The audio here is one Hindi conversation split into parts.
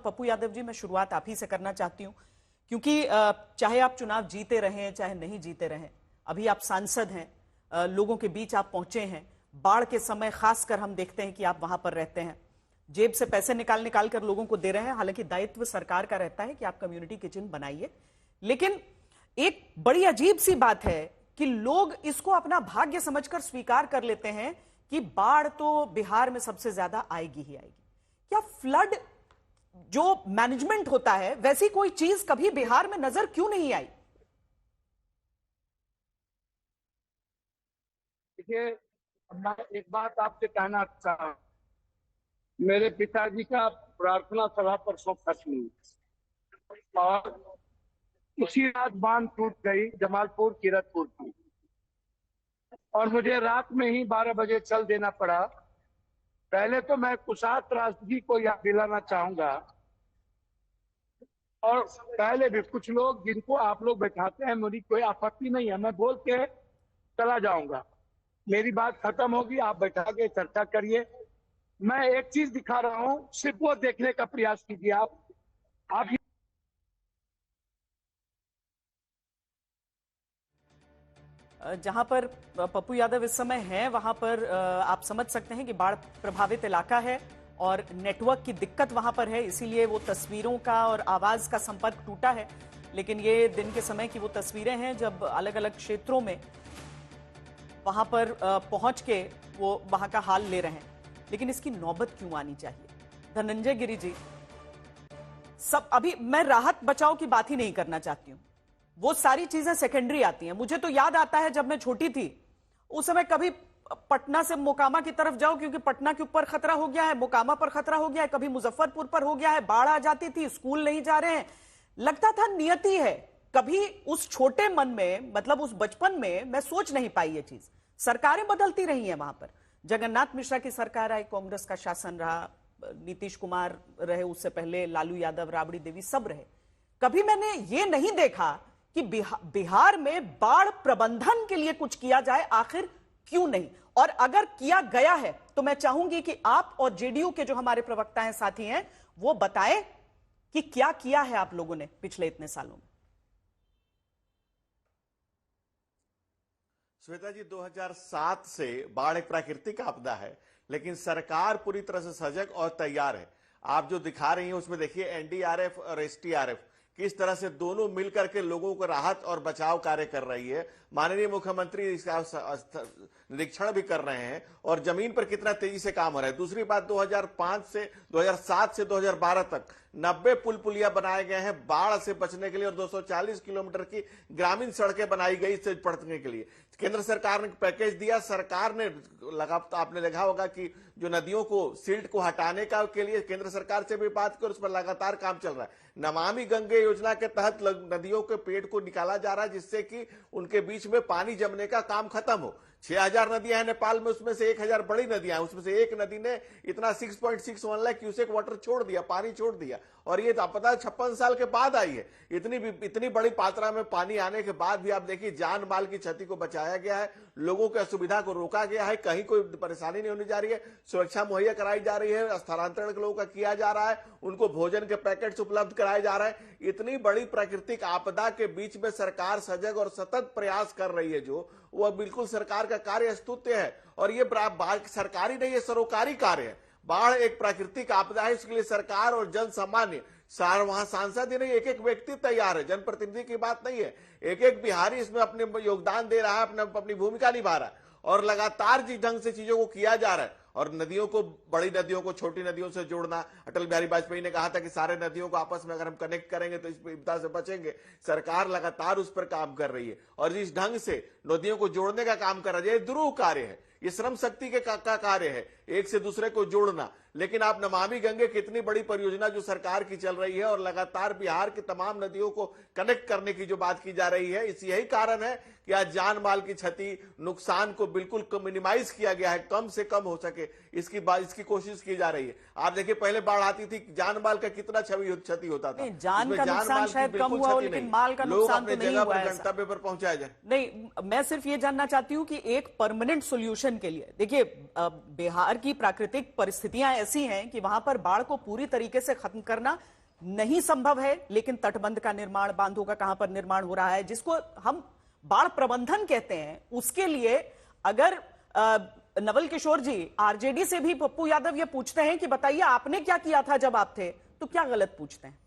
पप्पू यादव जी, मैं शुरुआत आप ही से करना चाहती हूं, क्योंकि चाहे आप चुनाव जीते रहें चाहे नहीं जीते रहें, अभी आप सांसद हैं, लोगों के बीच आप पहुंचे हैं। बाढ़ के समय खासकर हम देखते हैं कि आप वहां पर रहते हैं, जेब से पैसे निकाल निकाल कर लोगों को दे रहे हैं। हालांकि दायित्व सरकार का रहता है कि आप कम्युनिटी किचन बनाइए, लेकिन एक बड़ी अजीब सी बात है कि लोग इसको अपना भाग्य समझकर स्वीकार कर लेते हैं कि बाढ़ तो बिहार में सबसे ज्यादा आएगी ही आएगी। क्या फ्लड जो मैनेजमेंट होता है वैसी कोई चीज कभी बिहार में नजर क्यों नहीं आई? देखिए, मैं एक बात आपसे कहना चाहता हूं, मेरे पिताजी का प्रार्थना सभा परसों खत्म और उसी रात बांध टूट गई जमालपुर किरतपुर की, और मुझे रात में ही 12 बजे चल देना पड़ा। पहले तो मैं कुशात त्रासदी को याद दिलाना चाहूंगा, और पहले भी कुछ लोग जिनको आप लोग बैठाते हैं, मुझे कोई आपत्ति नहीं है, मैं बोल के चला जाऊंगा, मेरी बात खत्म होगी, आप बैठा के चर्चा करिए। मैं एक चीज दिखा रहा हूं, सिर्फ वो देखने का प्रयास कीजिए। आप जहां पर पप्पू यादव इस समय हैं वहां पर आप समझ सकते हैं कि बाढ़ प्रभावित इलाका है और नेटवर्क की दिक्कत वहां पर है, इसीलिए वो तस्वीरों का और आवाज का संपर्क टूटा है। लेकिन ये दिन के समय की वो तस्वीरें हैं जब अलग अलग क्षेत्रों में वहां पर पहुंच के वो वहां का हाल ले रहे हैं। लेकिन इसकी नौबत क्यों आनी चाहिए? धनंजय गिरी जी, सब अभी मैं राहत बचाव की बात ही नहीं करना चाहती हूं, वो सारी चीजें सेकेंडरी आती हैं। मुझे तो याद आता है जब मैं छोटी थी, उस समय कभी पटना से मोकामा की तरफ जाओ क्योंकि पटना के ऊपर खतरा हो गया है, मोकामा पर खतरा हो गया है, कभी मुजफ्फरपुर पर हो गया है, बाढ़ आ जाती थी, स्कूल नहीं जा रहे हैं, लगता था नियति है। कभी उस छोटे मन में, मतलब उस बचपन में मैं सोच नहीं पाई ये चीज। सरकारें बदलती रही हैं वहां पर, जगन्नाथ मिश्रा की सरकार आई, कांग्रेस का शासन रहा, नीतीश कुमार रहे, उससे पहले लालू यादव, राबड़ी देवी, सब रहे। कभी मैंने ये नहीं देखा कि बिहार में बाढ़ प्रबंधन के लिए कुछ किया जाए, आखिर क्यों नहीं? और अगर किया गया है तो मैं चाहूंगी कि आप और जेडीयू के जो हमारे प्रवक्ता हैं, साथी हैं, वो बताएं कि क्या किया है आप लोगों ने पिछले इतने सालों में। श्वेता जी, 2007 से बाढ़ एक प्राकृतिक आपदा है, लेकिन सरकार पूरी तरह से सजग और तैयार है। आप जो दिखा रही हैं उसमें देखिए एनडीआरएफ और एसडीआरएफ किस तरह से दोनों मिलकर के लोगों को राहत और बचाव कार्य कर रही है। माननीय मुख्यमंत्री इसका निरीक्षण भी कर रहे हैं और जमीन पर कितना तेजी से काम हो रहा है। दूसरी बात, 2007 से 2012 तक 90 पुल पुलिया बनाए गए हैं बाढ़ से बचने के लिए और 240 किलोमीटर की ग्रामीण सड़कें बनाई गई इससे पड़ने के लिए। केंद्र सरकार ने पैकेज दिया, सरकार ने आपने देखा होगा कि जो नदियों को सिल्ट को हटाने का के लिए केंद्र सरकार से भी बात कर, उस पर लगातार काम चल रहा है। नमामि गंगे योजना के तहत नदियों के पेट को निकाला जा रहा है जिससे कि उनके बीच में पानी जमने का काम खत्म हो। 6000 नदियां हैं नेपाल में, उसमें से 1000 बड़ी नदियां हैं, उसमें से एक नदी ने इतना 6.61 लाख क्यूसेक वाटर छोड़ दिया, पानी छोड़ दिया, और ये आपदा 56 साल के बाद आई है। इतनी बड़ी मात्रा में पानी आने के बाद भी आप देखिए जान माल की क्षति को बचाया गया है, लोगों की असुविधा को रोका गया है, कहीं कोई परेशानी नहीं होने जा रही है, सुरक्षा मुहैया कराई जा रही है, स्थानांतरण लोगों का किया जा रहा है, उनको भोजन के पैकेट्स उपलब्ध कराए जा रहे हैं। इतनी बड़ी प्राकृतिक आपदा के बीच में सरकार सजग और सतत प्रयास कर रही है, जो वह बिल्कुल सरकार का कार्य स्तुत्य है। और ये सरकारी नहीं, ये सरोकारी कार्य है। बाढ़ एक प्राकृतिक आपदा है, इसके लिए सरकार और जन सामान्य वहां सांसद ही नहीं, एक एक व्यक्ति तैयार है, जनप्रतिनिधि की बात नहीं है, एक एक बिहारी इसमें अपने योगदान दे रहा है, अपनी भूमिका निभा रहा है, और लगातार जिस ढंग से चीजों को किया जा रहा है। और नदियों को, बड़ी नदियों को छोटी नदियों से जोड़ना, अटल बिहारी वाजपेयी ने कहा था कि सारे नदियों को आपस में अगर हम कनेक्ट करेंगे तो इस विपदा से बचेंगे। सरकार लगातार उस पर काम कर रही है और जिस ढंग से नदियों को जोड़ने का काम कर रही है, दुरूह कार्य है, ये श्रम शक्ति के का कार्य है, एक से दूसरे को जोड़ना। लेकिन आप नमामि गंगे कितनी बड़ी परियोजना जो सरकार की चल रही है और लगातार बिहार की तमाम नदियों को कनेक्ट करने की जो बात की जा रही है, इस यही कारण है कि आज जान माल की क्षति, नुकसान को बिल्कुल मिनिमाइज किया गया है, कम से कम हो सके इसकी कोशिश की जा रही है। आप देखिए पहले बाढ़ आती थी, जान माल का कितना क्षति होता था, जान का नुकसान शायद कम हुआ हो, लेकिन माल का नुकसान तो नहीं हुआ है। गंतव्य पर पहुंचाया जाए। नहीं, मैं सिर्फ ये जानना चाहती हूं कि एक परमानेंट सोल्यूशन प्रबंधन के लिए? देखिए, बिहार की प्राकृतिक परिस्थितियां ऐसी हैं कि वहां पर बाढ़ को पूरी तरीके से खत्म करना नहीं संभव है, लेकिन तटबंध का निर्माण, बांधों का कहां पर निर्माण हो रहा है, जिसको हम बाढ़ प्रबंधन कहते हैं, उसके लिए अगर नवल किशोर जी आरजेडी से भी पप्पू यादव ये पूछते हैं कि बताइए आपने क्या किया था जब आप थे, तो क्या गलत पूछते हैं?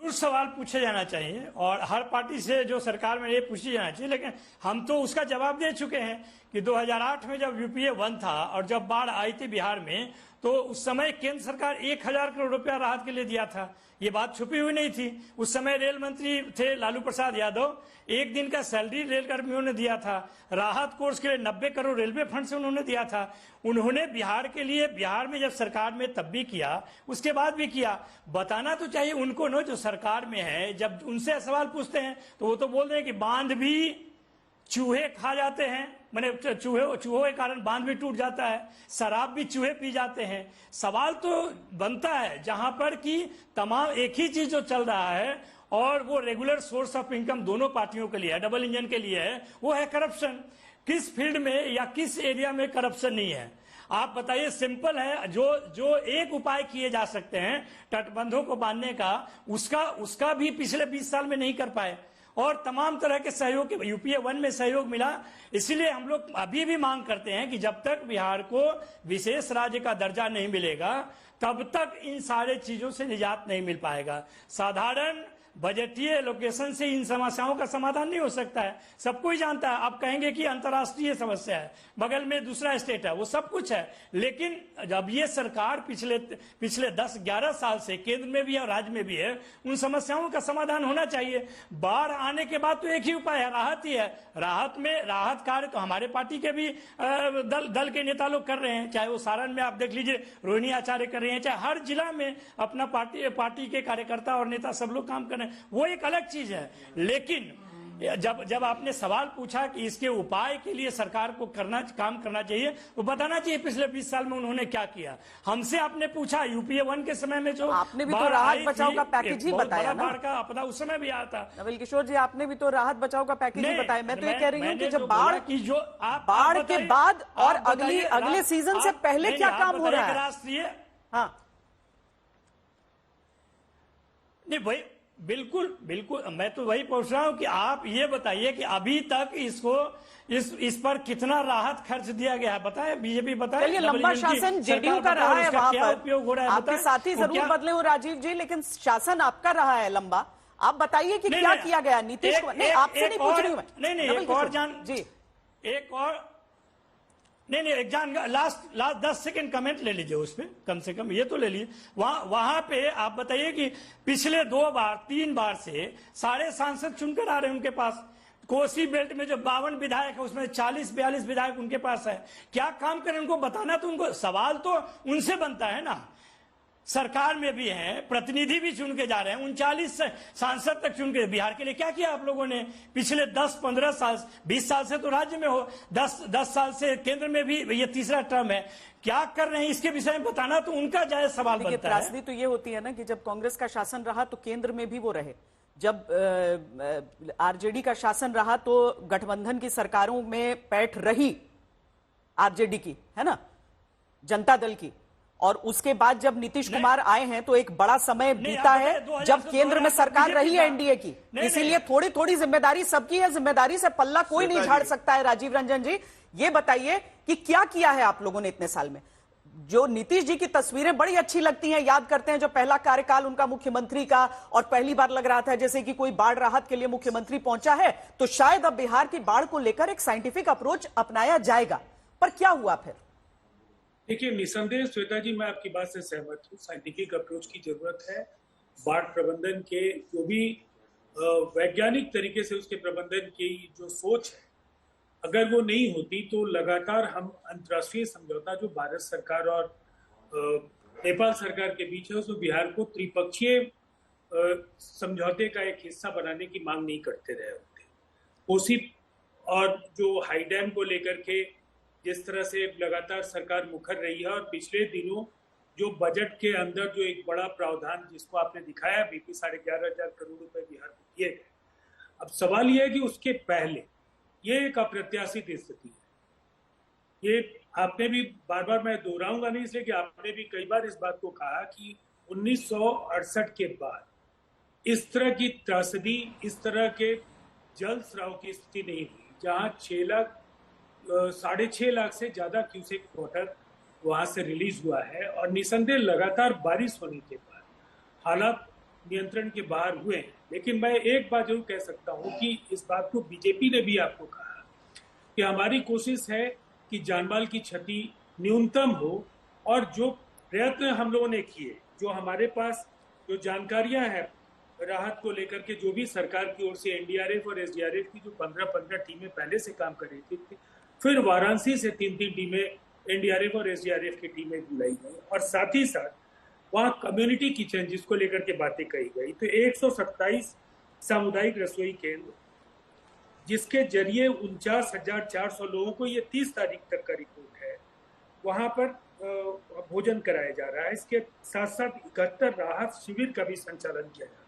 सवाल पूछे जाना चाहिए और हर पार्टी से जो सरकार में ये पूछी जाना चाहिए, लेकिन हम तो उसका जवाब दे चुके हैं कि 2008 में जब यूपीए 1 था और जब बाढ़ आई थी बिहार में, तो उस समय केंद्र सरकार 1000 करोड़ रुपया राहत के लिए दिया था। ये बात छुपी हुई नहीं थी। उस समय रेल मंत्री थे लालू प्रसाद यादव, एक दिन का सैलरी रेलकर्मियों ने दिया था। राहत कोर्स के लिए 90 करोड़ रेलवे फंड से उन्होंने दिया था। उन्होंने बिहार के लिए, बिहार में जब सरकार में तब भी किया, उसके बाद भी किया। बताना तो चाहिए उनको न, जो सरकार में है। जब उनसे सवाल पूछते हैं तो वो तो बोल रहे हैं कि बांध भी चूहे खा जाते हैं, माने चूहों के कारण बांध भी टूट जाता है, शराब भी चूहे पी जाते हैं। सवाल तो बनता है जहां पर कि तमाम एक ही चीज जो चल रहा है और वो रेगुलर सोर्स ऑफ इनकम दोनों पार्टियों के लिए है, डबल इंजन के लिए है, वो है करप्शन। किस फील्ड में या किस एरिया में करप्शन नहीं है? आप बताइए। सिंपल है, जो एक उपाय किए जा सकते हैं तटबंधों को बांधने का, उसका भी पिछले 20 साल में नहीं कर पाए। और तमाम तरह के सहयोग, यूपीए 1 में सहयोग मिला। इसलिए हम लोग अभी भी मांग करते हैं कि जब तक बिहार को विशेष राज्य का दर्जा नहीं मिलेगा, तब तक इन सारे चीजों से निजात नहीं मिल पाएगा। साधारण बजटीय एलोकेशन से इन समस्याओं का समाधान नहीं हो सकता है। सब कोई जानता है। आप कहेंगे कि अंतर्राष्ट्रीय समस्या है, बगल में दूसरा स्टेट है, वो सब कुछ है, लेकिन जब ये सरकार पिछले 10-11 साल से केंद्र में भी है और राज्य में भी है, उन समस्याओं का समाधान होना चाहिए। बाढ़ आने के बाद तो एक ही उपाय है, राहत ही है। राहत कार्य तो हमारे पार्टी के भी दल के नेता लोग कर रहे हैं। चाहे वो सारण में आप देख लीजिए, रोहिणी आचार्य कर रहे हैं, चाहे हर जिला में अपना पार्टी के कार्यकर्ता और नेता सब लोग काम कर रहे हैं। वो एक अलग चीज है। लेकिन जब आपने सवाल पूछा कि इसके उपाय के लिए सरकार को काम करना चाहिए, तो बताना चाहिए पिछले 20 साल में उन्होंने क्या किया। हमसे आपने पूछा यूपीए 1 के समय में जो आपने भी तो राहत बचाव का पैकेज ही बताया ना, बाढ़ का आपदा उस समय भी आया था। नवल किशोर जी, आपने भी तो राहत बचाव का पैकेज ही बताया। मैं तो ये कह रही हूँ कि जब बाढ़ के बाद और अगले सीजन से पहले क्या काम हो रहा है राष्ट्रीय। हाँ नहीं भाई, बिल्कुल बिल्कुल, मैं तो वही पूछ रहा हूं कि आप ये बताइए कि अभी तक इस पर कितना राहत खर्च दिया गया है, बताए बीजेपी बताए। चलिए, लंबा शासन जेडीयू का रहा है, वहां पर उपयोग हो रहा है। आपके साथी जरूर बदले हो राजीव जी, लेकिन शासन आपका रहा है लंबा। आप बताइए कि क्या किया गया नीतीश कुमार। नहीं, आपसे नहीं पूछ रही हूं मैं। नहीं, एक और जान जी, एक और नहीं, एक जान लास्ट 10 सेकंड कमेंट ले लीजिए उस पर, कम से कम ये तो ले लीजिए। वहां पे आप बताइए कि पिछले 2-3 बार से सारे सांसद चुनकर आ रहे हैं उनके पास। कोसी बेल्ट में जो 52 विधायक है, उसमें 40-42 विधायक उनके पास है। क्या काम करें उनको बताना, तो उनको सवाल तो उनसे बनता है ना। सरकार में भी है, प्रतिनिधि भी चुन के जा रहे हैं, 39 सांसद तक चुन के। बिहार के लिए क्या किया आप लोगों ने पिछले 10-15 साल, 20 साल से तो राज्य में हो, 10 साल से केंद्र में भी, ये तीसरा टर्म है। क्या कर रहे हैं इसके विषय में बताना तो उनका जायज सवाल बनता है। त्रासदी तो ये होती है ना कि जब कांग्रेस का शासन रहा तो केंद्र में भी वो रहे, जब आरजेडी का शासन रहा तो गठबंधन की सरकारों में पैठ रही आरजेडी की, है ना, जनता दल की। और उसके बाद जब नीतीश कुमार आए हैं तो एक बड़ा समय बीता है जब केंद्र में सरकार रही है एनडीए की। इसीलिए थोड़ी थोड़ी जिम्मेदारी सबकी है, जिम्मेदारी से पल्ला कोई नहीं झाड़ सकता है। राजीव रंजन जी, ये बताइए कि क्या किया है आप लोगों ने इतने साल में। जो नीतीश जी की तस्वीरें बड़ी अच्छी लगती हैं, याद करते हैं जो पहला कार्यकाल उनका मुख्यमंत्री का, और पहली बार लग रहा था जैसे कि कोई बाढ़ राहत के लिए मुख्यमंत्री पहुंचा है, तो शायद अब बिहार की बाढ़ को लेकर एक साइंटिफिक अप्रोच अपनाया जाएगा। पर क्या हुआ फिर? देखिए, निसंदेह श्वेता जी, मैं आपकी बात से सहमत हूँ। साइंटिफिक अप्रोच की जरूरत है। बाढ़ प्रबंधन के जो भी वैज्ञानिक तरीके से उसके प्रबंधन की जो सोच है, अगर वो नहीं होती तो लगातार हम अंतर्राष्ट्रीय समझौता जो भारत सरकार और नेपाल सरकार के बीच है, उसमें बिहार को त्रिपक्षीय समझौते का एक हिस्सा बनाने की मांग नहीं करते रहे होते। कोसी और जो हाई डैम को लेकर के जिस तरह से लगातार सरकार मुखर रही है, और पिछले दिनों जो बजट के अंदर जो एक बड़ा प्रावधान जिसको आपने दिखाया, बीपी 11,500 करोड़ रुपए बिहार को दिए गए, अब सवाल यह है कि उसके पहले ये एक अप्रत्याशित स्थिति है। ये आपने भी बार बार, मैं दोहराऊंगा नहीं इसलिए कि आपने भी कई बार इस बात को कहा कि 1968 के बाद इस तरह की त्रासदी, इस तरह के जल स्राव की स्थिति नहीं हुई, जहां 6.5 लाख से ज्यादा क्यूसेक वाटर वहां से रिलीज हुआ है। और निसंदेह लगातार बारिश होने के बाद हालात नियंत्रण के बाहर हुए हैं। लेकिन मैं एक बात जरूर कह सकता हूं कि इस बात को बीजेपी ने भी आपको कहा कि हमारी कोशिश है कि जानमाल की क्षति न्यूनतम हो, और जो प्रयत्न हम लोगों ने किए, जो हमारे पास जो जानकारियां हैं राहत को लेकर के, जो भी सरकार की ओर से एनडीआरएफ और एसडीआरएफ की जो 15-15 टीमें पहले से काम कर रही थी, फिर वाराणसी से 3-3 टीमें एनडीआरएफ और एसडीआरएफ की टीमें बुलाई गई, और साथ ही साथ वहां कम्युनिटी किचन जिसको लेकर के बातें कही गई, तो 127 सामुदायिक रसोई केंद्र जिसके जरिए 49,400 लोगों को, ये 30 तारीख तक का रिपोर्ट है, वहां पर भोजन कराया जा रहा है। इसके साथ साथ 71 राहत शिविर का भी संचालन किया जा रहा है,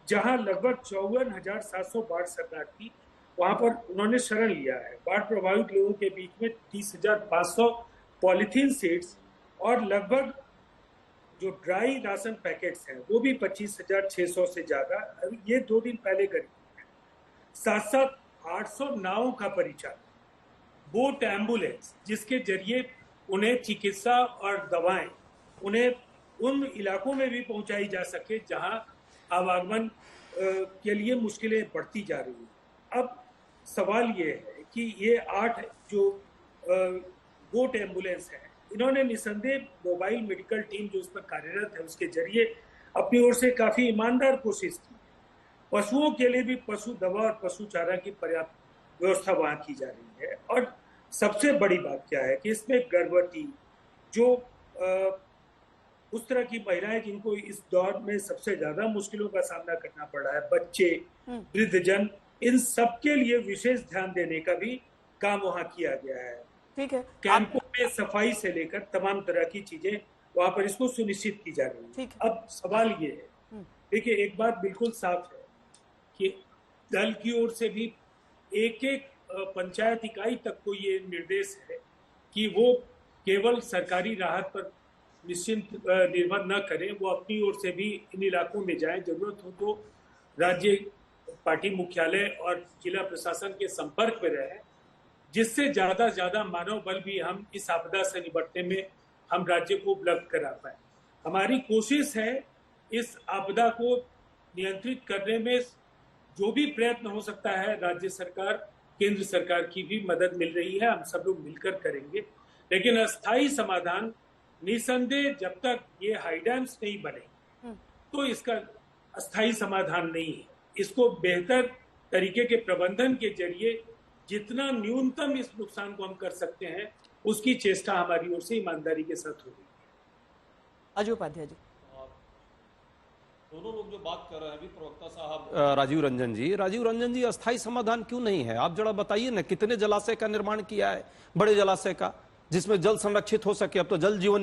जहां लगभग 54,700 बाढ़ शरणार्थी वहां पर उन्होंने शरण लिया है। बाढ़ प्रभावित लोगों के बीच में 30,500 पॉलिथीन सीड्स और लगभग जो ड्राई राशन पैकेट्स हैं वो भी 25,600 से ज्यादा, ये 2 दिन पहले करीब। साथ साथ 800 नावों का परिचालन, बोट एम्बुलेंस जिसके जरिए उन्हें चिकित्सा और दवाएं उन्हें उन इलाकों में भी पहुंचाई जा सके जहां आवागमन के लिए मुश्किलें बढ़ती जा रही हैं। अब सवाल ये है कि ये 8 जो बोट एम्बुलेंस है, इन्होंने निसंदेह मोबाइल मेडिकल टीम जो उस पर कार्यरत है उसके जरिए अपनी ओर से काफी ईमानदार कोशिश की। पशुओं के लिए भी पशु दवा और पशु चारा की पर्याप्त व्यवस्था वहां की जा रही है। और सबसे बड़ी बात क्या है कि इसमें गर्भवती, जो उस तरह की महिलाएं जिनको इस दौर में सबसे ज्यादा मुश्किलों का सामना करना पड़ रहा है, बच्चे, वृद्धजन, इन सबके लिए विशेष ध्यान देने का भी काम वहां किया गया है। ठीक है, कैंपों में सफाई से लेकर तमाम तरह की चीजें वहां पर इसको सुनिश्चित की जा रही है। अब सवाल ये है, देखिए एक बात बिल्कुल साफ है कि दल की ओर से भी एक एक पंचायत इकाई तक को ये निर्देश है कि वो केवल सरकारी राहत पर निश्चिंत निर्भर न करें, वो अपनी ओर से भी इन इलाकों में जाएं, जरूरत हो तो राज्य पार्टी मुख्यालय और जिला प्रशासन के संपर्क में रहें, जिससे ज्यादा से ज्यादा मानव बल भी हम इस आपदा से निपटने में हम राज्य को उपलब्ध करा पाए। हमारी कोशिश है इस आपदा को नियंत्रित करने में जो भी प्रयत्न हो सकता है, राज्य सरकार, केंद्र सरकार की भी मदद मिल रही है, हम सब लोग मिलकर करेंगे। लेकिन अस्थायी समाधान निसंदेह जब तक ये हाई डैम्स नहीं बने तो इसका अस्थायी समाधान नहीं है। इसको बेहतर तरीके के प्रबंधन के जरिए जितना न्यूनतम इस नुकसान को हम कर सकते हैं, उसकी चेष्टा हमारी ओर से ईमानदारी के साथ हो रही है। अजय उपाध्याय जी, दोनों लोग जो बात कर रहे हैं अभी, प्रवक्ता साहब राजीव रंजन जी, अस्थायी समाधान क्यों नहीं है? आप जरा बताइए ना, कितने जलाशय का निर्माण किया है, बड़े जलाशय का, जिसमें जल संरक्षित हो सके। अब तो जल जीवन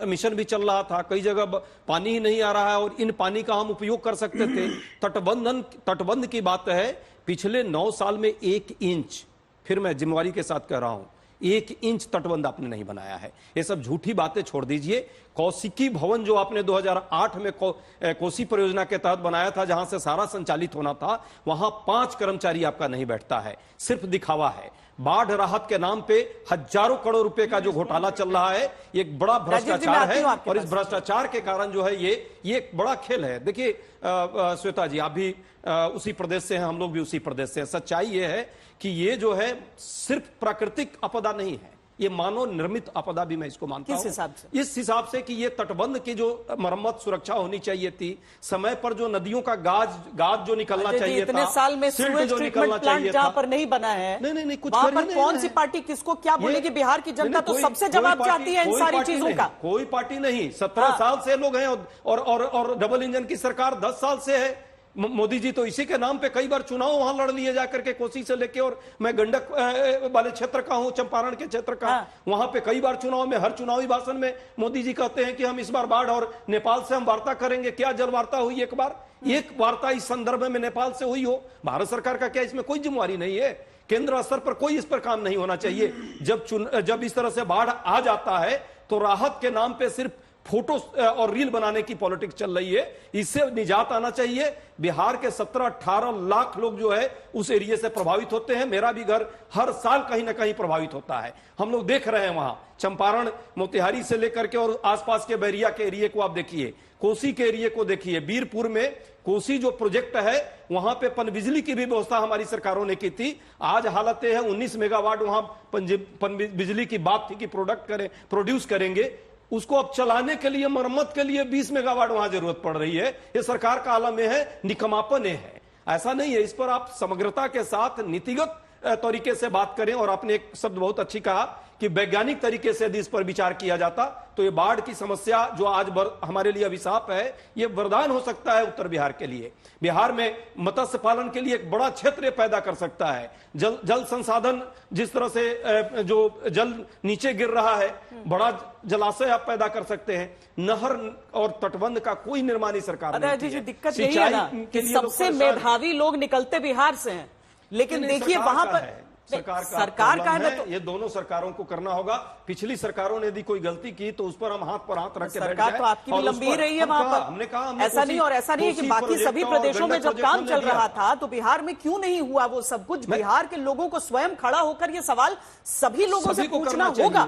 मिशन भी चल रहा था, कई जगह पानी ही नहीं आ रहा है और इन पानी का हम उपयोग कर सकते थे। तटबंध की बात है, पिछले 9 साल में 1 इंच, फिर मैं जिम्मेवारी के साथ कह रहा हूं, 1 इंच तटबंध आपने नहीं बनाया है। ये सब झूठी बातें छोड़ दीजिए। कौशिकी भवन जो आपने 2008 में कोसी परियोजना के तहत बनाया था, जहां से सारा संचालित होना था, वहां 5 कर्मचारी आपका नहीं बैठता है, सिर्फ दिखावा है। बाढ़ राहत के नाम पे हजारों करोड़ रुपए का जो घोटाला चल रहा है, ये एक बड़ा भ्रष्टाचार है और इस भ्रष्टाचार के कारण जो है ये एक बड़ा खेल है। देखिए श्वेता जी, आप भी उसी प्रदेश से हैं, हम लोग भी उसी प्रदेश से हैं। सच्चाई ये है कि ये जो है सिर्फ प्राकृतिक आपदा नहीं है, ये मानव निर्मित आपदा भी मैं इसको मानता हूं। इस हिसाब से कि ये तटबंध की जो मरम्मत सुरक्षा होनी चाहिए थी, समय पर जो नदियों का गाज जो निकलना चाहिए था, इतने साल में सीवेज ट्रीटमेंट प्लांट जहां पर नहीं बना है, नहीं कुछ वहां पर कौन सी पार्टी किसको क्या बोलेगी? बिहार की जनता तो सबसे जवाब चाहती है इन सारी चीजों का। कोई पार्टी नहीं, 17 साल से लोग हैं और डबल इंजन की सरकार 10 साल से है। मोदी जी तो इसी के नाम पे कई बार चुनाव वहां लड़ लिए जाकर के कोसी से लेके, और मैं गंडक वाले क्षेत्र का हूं, चंपारण के क्षेत्र का, वहां पे कई बार चुनाव में, हर चुनावी भाषण में मोदी जी कहते हैं कि हम इस बार बाढ़ और नेपाल से हम वार्ता करेंगे। क्या जल वार्ता हुई एक बार? एक वार्ता इस संदर्भ में नेपाल से हुई हो? भारत सरकार का क्या इसमें कोई जिम्मेवारी नहीं है? केंद्र स्तर पर कोई इस पर काम नहीं होना चाहिए? जब इस तरह से बाढ़ आ जाता है तो राहत के नाम पे सिर्फ फोटो और रील बनाने की पॉलिटिक्स चल रही है। इससे निजात आना चाहिए। बिहार के 17-18 लाख लोग जो है उस एरिया से प्रभावित होते हैं। मेरा भी घर हर साल कहीं ना कहीं प्रभावित होता है। हम लोग देख रहे हैं वहां चंपारण, मोतिहारी से लेकर के और आसपास के बैरिया के एरिया को आप देखिए, कोसी के एरिया को देखिए। बीरपुर में कोसी जो प्रोजेक्ट है वहां पे पनबिजली की भी व्यवस्था हमारी सरकारों ने की थी। आज हालत है 19 मेगावाट वहां पनबिजली की बात थी कि प्रोड्यूस करेंगे, उसको अब चलाने के लिए, मरम्मत के लिए 20 मेगावाट वहां जरूरत पड़ रही है। ये सरकार का आलम है, निकमापन है, ऐसा नहीं है। इस पर आप समग्रता के साथ नीतिगत तरीके से बात करें। और आपने एक शब्द बहुत अच्छी कहा कि वैज्ञानिक तरीके से यदि इस पर विचार किया जाता तो ये बाढ़ की समस्या जो आज हमारे लिए अभिशाप है, ये वरदान हो सकता है उत्तर बिहार के लिए। बिहार में मत्स्य पालन के लिए एक बड़ा क्षेत्र पैदा कर सकता है। जल संसाधन, जिस तरह से जो जल नीचे गिर रहा है, बड़ा जलाशय आप पैदा कर सकते हैं। नहर और तटबंध का कोई निर्माण ही सरकार नहीं किया। दिक्कत यही है ना कि सबसे मेधावी लोग निकलते बिहार से हैं, लेकिन देखिए वहां पर सरकार का है ना, तो ये दोनों सरकारों को करना होगा। पिछली सरकारों ने यदि कोई गलती की तो उस पर हम हाथ पर हाथ रख के बैठ जाएं। सरकार तो आपकी भी लंबी रही है वहां पर। हमने कहा ऐसा नहीं, और ऐसा नहीं है कि बाकी सभी प्रदेशों में जब काम चल रहा था तो बिहार में क्यों नहीं हुआ वो सब कुछ? बिहार के लोगों को स्वयं खड़ा होकर ये सवाल सभी लोगों से पूछना होगा।